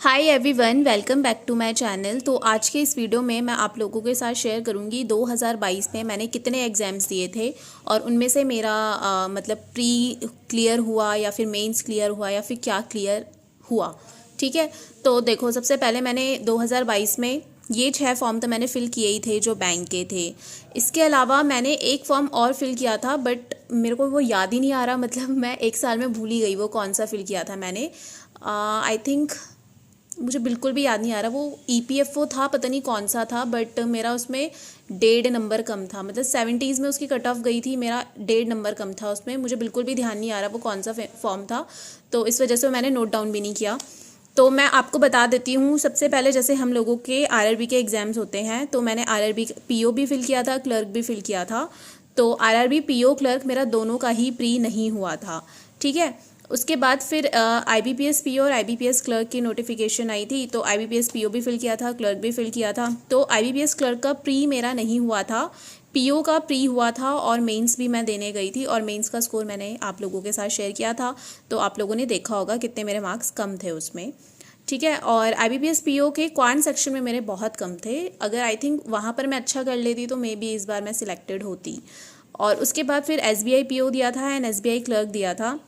Hi everyone, welcome back to my channel. तो आज के इस वीडियो में मैं आप लोगों के साथ शेयर करूंगी 2022 में मैंने कितने एग्ज़ाम्स दिए थे और उनमें से मेरा मतलब प्री क्लियर हुआ या फिर मेंस क्लियर हुआ या फिर क्या क्लियर हुआ। ठीक है, तो देखो, सबसे पहले मैंने 2022 में ये 6 फॉर्म तो मैंने फ़िल किए ही थे जो बैंक के थे। इसके अलावा मैंने एक फॉर्म और फिल किया था, बट मेरे को वो याद ही नहीं आ रहा। मतलब मैं एक साल में भूल ही गई वो कौन सा फिल किया था मैंने। आई थिंक मुझे बिल्कुल भी याद नहीं आ रहा वो ईपीएफओ था, पता नहीं कौन सा था, बट मेरा उसमें 1.5 नंबर कम था। मतलब 70s में उसकी कट ऑफ गई थी, मेरा 1.5 नंबर कम था उसमें। मुझे बिल्कुल भी ध्यान नहीं आ रहा वो कौन सा फॉर्म था, तो इस वजह से मैंने नोट डाउन भी नहीं किया। तो मैं आपको बता देती हूँ। सबसे पहले जैसे हम लोगों के आरआरबी के एग्ज़ाम्स होते हैं, तो मैंने आरआरबी पीओ भी फिल किया था, क्लर्क भी फिल किया था। तो आरआरबी पीओ क्लर्क मेरा दोनों का ही प्री नहीं हुआ था। ठीक है, उसके बाद फिर आईबीपीएस पीओ और आईबीपीएस क्लर्क की नोटिफिकेशन आई थी, तो आईबीपीएस पीओ भी फिल किया था, क्लर्क भी फिल किया था। तो आईबीपीएस क्लर्क का प्री मेरा नहीं हुआ था, पीओ का प्री हुआ था और मेंस भी मैं देने गई थी और मेंस का स्कोर मैंने आप लोगों के साथ शेयर किया था, तो आप लोगों ने देखा होगा कितने मेरे मार्क्स कम थे उसमें। ठीक है, और आईबीपीएस पीओ के क्वांट सेक्शन में मेरे बहुत कम थे। अगर आई थिंक वहाँ पर मैं अच्छा कर लेती तो मे बी इस बार मैं सिलेक्टेड होती। और उसके बाद फिर एसबीआई पीओ दिया था एंड एसबीआई क्लर्क दिया था।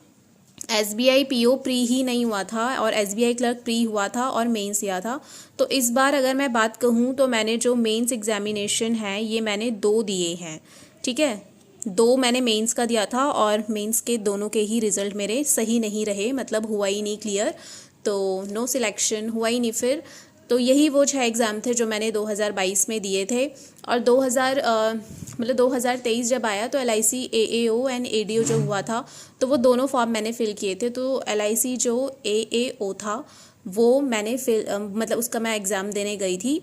एसबीआई पीओ प्री ही नहीं हुआ था और एसबीआई क्लर्क प्री हुआ था और मेंस दिया था। तो इस बार अगर मैं बात कहूँ तो मैंने जो मेंस एग्जामिनेशन है ये मैंने 2 दिए हैं। ठीक है, 2 मैंने मेंस का दिया था और मेंस के दोनों के ही रिज़ल्ट मेरे सही नहीं रहे, मतलब हुआ ही नहीं क्लियर, तो नो सिलेक्शन हुआ ही नहीं फिर। तो यही वो 6 एग्ज़ाम थे जो मैंने 2022 में दिए थे। और 2023 जब आया तो एलआईसी एएओ एंड एडीओ जो हुआ था, तो वो दोनों फॉर्म मैंने फिल किए थे। तो एलआईसी जो एएओ था वो मैंने मतलब उसका मैं एग्ज़ाम देने गई थी,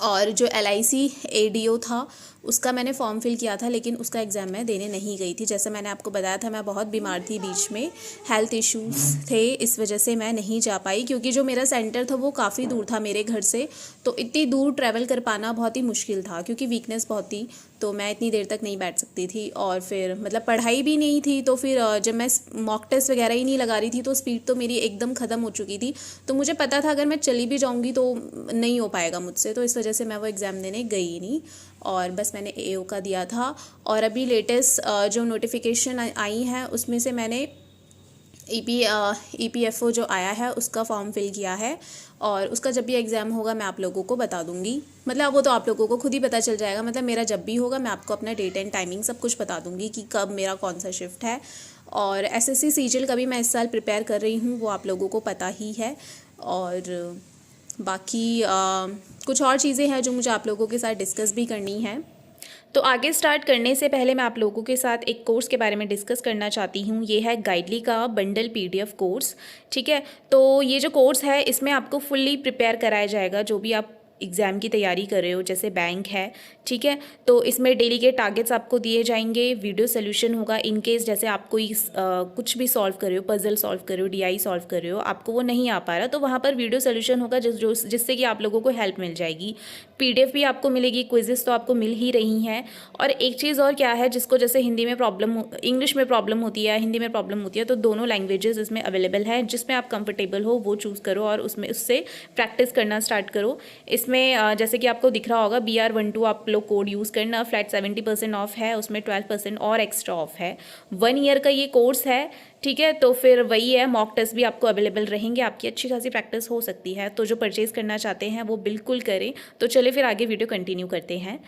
और जो एलआईसी एडीओ था उसका मैंने फॉर्म फिल किया था, लेकिन उसका एग्ज़ाम मैं देने नहीं गई थी। जैसे मैंने आपको बताया था, मैं बहुत बीमार थी, बीच में हेल्थ इश्यूज़ थे, इस वजह से मैं नहीं जा पाई। क्योंकि जो मेरा सेंटर था वो काफ़ी दूर था मेरे घर से, तो इतनी दूर ट्रैवल कर पाना बहुत ही मुश्किल था, क्योंकि वीकनेस बहुत थी, तो मैं इतनी देर तक नहीं बैठ सकती थी। और फिर मतलब पढ़ाई भी नहीं थी, तो फिर जब मैं मॉक टेस्ट वगैरह ही नहीं लगा रही थी तो स्पीड तो मेरी एकदम ख़त्म हो चुकी थी। तो मुझे पता था अगर मैं चली भी जाऊँगी तो नहीं हो पाएगा मुझसे, तो इस वजह से मैं वो एग्ज़ाम देने गई ही नहीं, और बस मैंने एओ का दिया था। और अभी लेटेस्ट जो नोटिफिकेशन आई है उसमें से मैंने ईपीएफओ जो आया है उसका फॉर्म फिल किया है, और उसका जब भी एग्ज़ाम होगा मैं आप लोगों को बता दूंगी। मतलब वो तो आप लोगों को खुद ही पता चल जाएगा, मतलब मेरा जब भी होगा मैं आपको अपना डेट एंड टाइमिंग सब कुछ बता दूंगी कि कब मेरा कौन सा शिफ्ट है। और एसएससी सीजीएल का भी मैं इस साल प्रिपेयर कर रही हूँ, वो आप लोगों को पता ही है। और बाकी कुछ और चीज़ें हैं जो मुझे आप लोगों के साथ डिस्कस भी करनी है। तो आगे स्टार्ट करने से पहले मैं आप लोगों के साथ एक कोर्स के बारे में डिस्कस करना चाहती हूँ। ये है गाइडली का बंडल पीडीएफ कोर्स। ठीक है, तो ये जो कोर्स है इसमें आपको फुल्ली प्रिपेयर कराया जाएगा, जो भी आप एग्ज़ाम की तैयारी कर रहे हो, जैसे बैंक है। ठीक है, तो इसमें डेली के टारगेट्स आपको दिए जाएंगे, वीडियो सोल्यूशन होगा इन केस जैसे आप कोई कुछ भी सॉल्व कर रहे हो, पजल सॉल्व कर रहे हो, डीआई सॉल्व कर रहे हो, आपको वो नहीं आ पा रहा, तो वहाँ पर वीडियो सोल्यूशन होगा जिससे कि आप लोगों को हेल्प मिल जाएगी। पीडीएफ भी आपको मिलेगी, क्विजेस तो आपको मिल ही रही हैं। और एक चीज़ और क्या है, जिसको जैसे हिंदी में प्रॉब्लम, इंग्लिश में प्रॉब्लम होती है, हिंदी में प्रॉब्लम होती है, तो दोनों लैंग्वेजेस इसमें अवेलेबल है, जिसमें आप कंफर्टेबल हो वो चूज़ करो और उससे प्रैक्टिस करना स्टार्ट करो। इसमें जैसे कि आपको दिख रहा होगा BR12 आप लोग कोड यूज़ करना, फ्लैट 70% ऑफ है, उसमें 12% और एक्स्ट्रा ऑफ है। 1 ईयर का ये कोर्स है। ठीक है, तो फिर वही है, मॉक टेस्ट भी आपको अवेलेबल रहेंगे, आपकी अच्छी खासी प्रैक्टिस हो सकती है। तो जो परचेज़ करना चाहते हैं वो बिल्कुल करें। तो चलिए फिर आगे वीडियो कंटिन्यू करते हैं।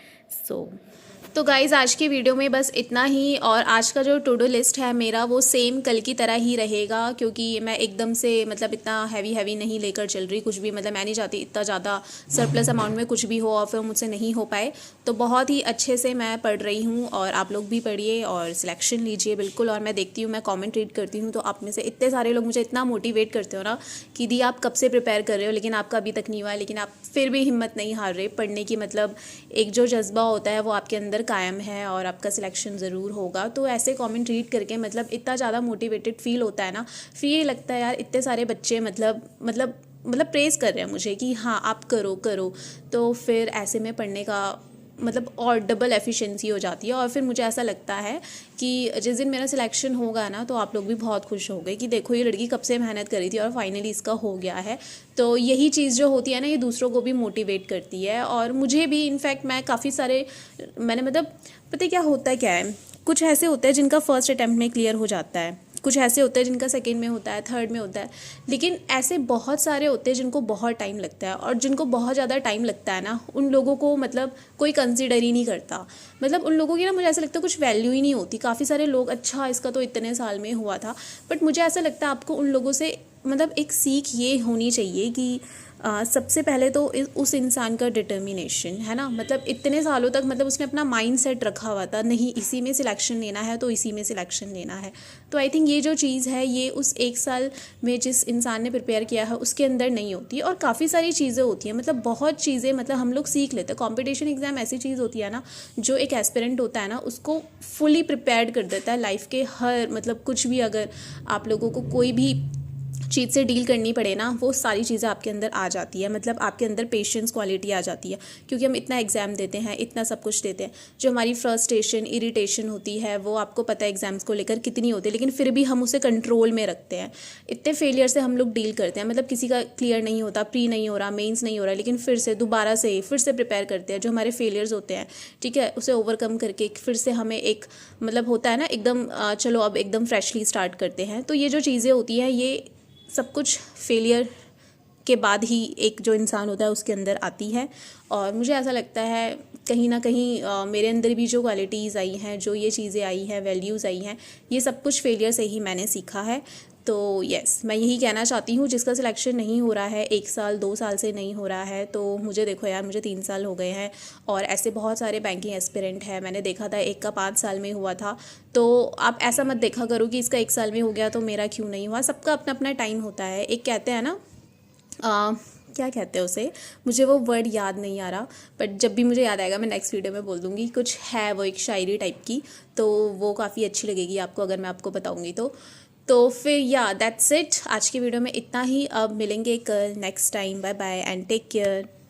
तो गाइज़, आज की वीडियो में बस इतना ही। और आज का जो टू डू लिस्ट है मेरा वो सेम कल की तरह ही रहेगा, क्योंकि मैं एकदम से मतलब इतना हैवी नहीं लेकर चल रही कुछ भी। मतलब मैं नहीं चाहती इतना ज़्यादा सरप्लस अमाउंट में कुछ भी हो और फिर मुझसे नहीं हो पाए। तो बहुत ही अच्छे से मैं पढ़ रही हूँ, और आप लोग भी पढ़िए और सिलेक्शन लीजिए बिल्कुल। और मैं देखती हूँ, मैं कॉमेंट रीड करती हूँ, तो आप में से इतने सारे लोग मुझे इतना मोटिवेट करते हो ना कि दी आप कब से प्रिपेयर कर रहे हो लेकिन आपका अभी तक नहीं हुआ है, लेकिन आप फिर भी हिम्मत नहीं हार रहे पढ़ने की। मतलब एक जो जज्बा होता है वो आपके अंदर कायम है और आपका सिलेक्शन ज़रूर होगा। तो ऐसे कमेंट रीड करके मतलब इतना ज़्यादा मोटिवेटेड फील होता है ना, फिर ये लगता है यार इतने सारे बच्चे मतलब प्रेज़ कर रहे हैं मुझे कि हाँ आप करो करो। तो फिर ऐसे में पढ़ने का मतलब और डबल एफिशिएंसी हो जाती है। और फिर मुझे ऐसा लगता है कि जिस दिन मेरा सिलेक्शन होगा ना तो आप लोग भी बहुत खुश होंगे कि देखो ये लड़की कब से मेहनत करी थी और फाइनली इसका हो गया है। तो यही चीज़ जो होती है ना, ये दूसरों को भी मोटिवेट करती है और मुझे भी। इनफैक्ट मैं काफ़ी सारे मैंने मतलब पता है क्या होता है, क्या है, कुछ ऐसे होते हैं जिनका फर्स्ट अटैम्प्ट में क्लियर हो जाता है, कुछ ऐसे होते हैं जिनका सेकंड में होता है, थर्ड में होता है, लेकिन ऐसे बहुत सारे होते हैं जिनको बहुत टाइम लगता है। और जिनको बहुत ज़्यादा टाइम लगता है ना, उन लोगों को मतलब कोई कंसिडर ही नहीं करता। मतलब उन लोगों की ना मुझे ऐसा लगता है कुछ वैल्यू ही नहीं होती। काफ़ी सारे लोग, अच्छा इसका तो इतने साल में हुआ था, बट मुझे ऐसा लगता है आपको उन लोगों से मतलब एक सीख ये होनी चाहिए कि सबसे पहले तो उस इंसान का डिटर्मिनेशन है ना, मतलब इतने सालों तक मतलब उसने अपना माइंड सेट रखा हुआ था, नहीं इसी में सिलेक्शन लेना है तो इसी में सिलेक्शन लेना है। तो आई थिंक ये जो चीज़ है ये उस एक साल में जिस इंसान ने प्रिपेयर किया है उसके अंदर नहीं होती। और काफ़ी सारी चीज़ें होती हैं, मतलब बहुत चीज़ें मतलब हम लोग सीख लेते हैं। कॉम्पिटिशन एग्ज़ाम ऐसी चीज़ होती है ना जो एक एस्पिरेंट होता है ना उसको फुली प्रिपेयर्ड कर देता है लाइफ के हर मतलब कुछ भी अगर आप लोगों को कोई भी चीज़ से डील करनी पड़े ना, वो सारी चीज़ें आपके अंदर आ जाती है। मतलब आपके अंदर पेशेंस क्वालिटी आ जाती है, क्योंकि हम इतना एग्ज़ाम देते हैं, इतना सब कुछ देते हैं। जो हमारी फ्रस्ट्रेशन इरिटेशन होती है वो आपको पता है एग्ज़ाम्स को लेकर कितनी होती है, लेकिन फिर भी हम उसे कंट्रोल में रखते हैं। इतने फेलियर से हम लोग डील करते हैं, मतलब किसी का क्लियर नहीं होता, प्री नहीं हो रहा, मेंस नहीं हो रहा, लेकिन फिर से दोबारा से फिर से प्रिपेयर करते हैं। जो हमारे फेलियर्स होते हैं, ठीक है, उसे ओवरकम करके फिर से हमें एक मतलब होता है ना एकदम चलो अब एकदम फ्रेशली स्टार्ट करते हैं। तो ये जो चीज़ें होती हैं ये सब कुछ फेलियर के बाद ही एक जो इंसान होता है उसके अंदर आती है। और मुझे ऐसा लगता है कहीं ना कहीं मेरे अंदर भी जो क्वालिटीज़ आई हैं, जो ये चीज़ें आई हैं, वैल्यूज़ आई हैं, ये सब कुछ फेलियर से ही मैंने सीखा है। तो यस, मैं यही कहना चाहती हूँ जिसका सिलेक्शन नहीं हो रहा है, 1 साल 2 साल से नहीं हो रहा है, तो मुझे देखो यार, मुझे 3 साल हो गए हैं और ऐसे बहुत सारे बैंकिंग एस्पिरेंट हैं। मैंने देखा था एक का 5 साल में हुआ था। तो आप ऐसा मत देखा करो कि इसका 1 साल में हो गया तो मेरा क्यों नहीं हुआ। सबका अपना अपना टाइम होता है। एक कहते हैं ना क्या कहते हैं उसे, मुझे वो वर्ड याद नहीं आ रहा, बट जब भी मुझे याद आएगा मैं नेक्स्ट वीडियो में बोल दूँगी। कुछ है वो एक शायरी टाइप की, तो वो काफ़ी अच्छी लगेगी आपको अगर मैं आपको बताऊँगी तो फिर या दैट्स इट। आज की वीडियो में इतना ही। अब मिलेंगे कल next time. Bye bye and take care.